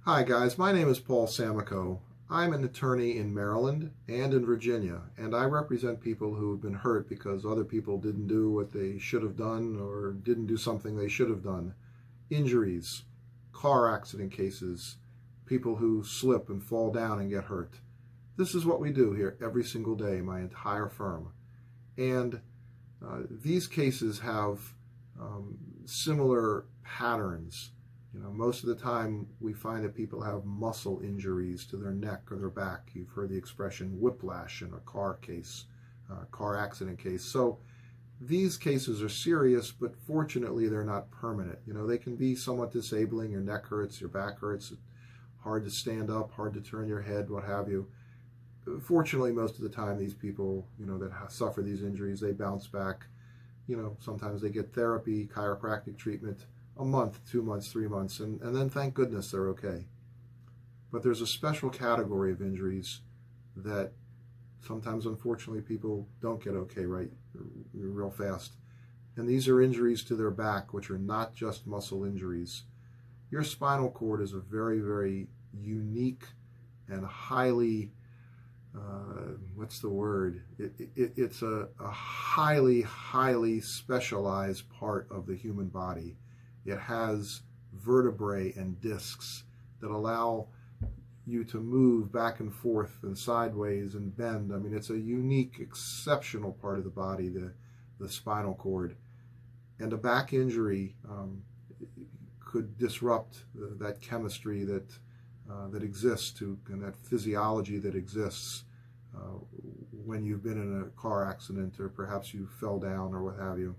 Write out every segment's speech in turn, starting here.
Hi guys, my name is Paul Samico. I'm an attorney in Maryland and in Virginia, and I represent people who have been hurt because other people didn't do what they should have done or didn't do something they should have done. Injuries, car accident cases, people who slip and fall down and get hurt. This is what we do here every single day, my entire firm. And these cases have similar patterns. Most of the time we find that people have muscle injuries to their neck or their back. You've heard the expression whiplash in a car accident case. So these cases are serious, but fortunately they're not permanent. They can be somewhat disabling. Your neck hurts, your back hurts, hard to stand up, hard to turn your head, what have you. Fortunately, most of the time these people, that suffer these injuries, they bounce back. Sometimes they get therapy, chiropractic treatment, a month, 2 months, 3 months, and then thank goodness they're okay. But there's a special category of injuries that sometimes, unfortunately, people don't get okay real fast. And these are injuries to their back, which are not just muscle injuries. Your spinal cord is a very, very unique and highly, it's a highly, highly specialized part of the human body. It has vertebrae and discs that allow you to move back and forth and sideways and bend. I mean, it's a unique, exceptional part of the body, the spinal cord. And a back injury could disrupt that chemistry that exists, and that physiology that exists when you've been in a car accident or perhaps you fell down or what have you.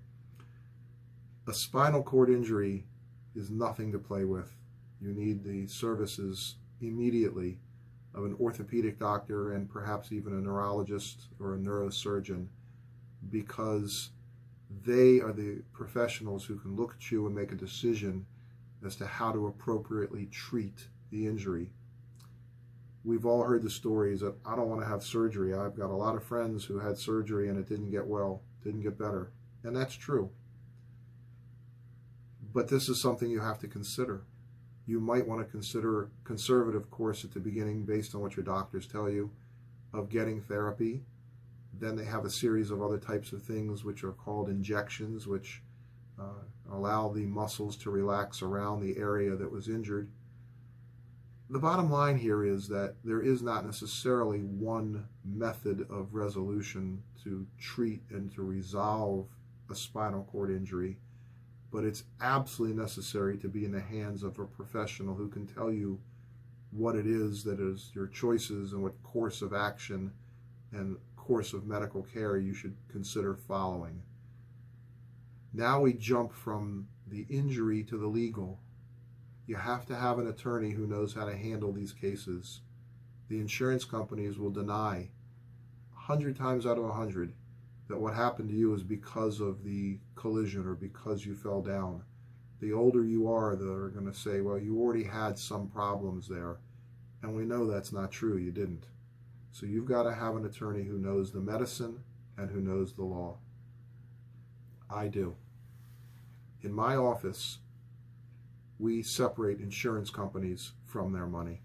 A spinal cord injury is nothing to play with. You need the services immediately of an orthopedic doctor and perhaps even a neurologist or a neurosurgeon, because they are the professionals who can look at you and make a decision as to how to appropriately treat the injury. We've all heard the stories that I don't want to have surgery. I've got a lot of friends who had surgery and it didn't get well, didn't get better. And that's true. But this is something you have to consider. You might want to consider a conservative course at the beginning based on what your doctors tell you of getting therapy. Then they have a series of other types of things which are called injections, which allow the muscles to relax around the area that was injured. The bottom line here is that there is not necessarily one method of resolution to treat and to resolve a spinal cord injury, but it's absolutely necessary to be in the hands of a professional who can tell you what it is that is your choices and what course of action and course of medical care you should consider following. Now we jump from the injury to the legal. You have to have an attorney who knows how to handle these cases. The insurance companies will deny 100 times out of 100 that what happened to you is because of the collision or because you fell down. The older you are, they're going to say, well, you already had some problems there. And we know that's not true. You didn't. So you've got to have an attorney who knows the medicine and who knows the law. I do. In my office, we separate insurance companies from their money.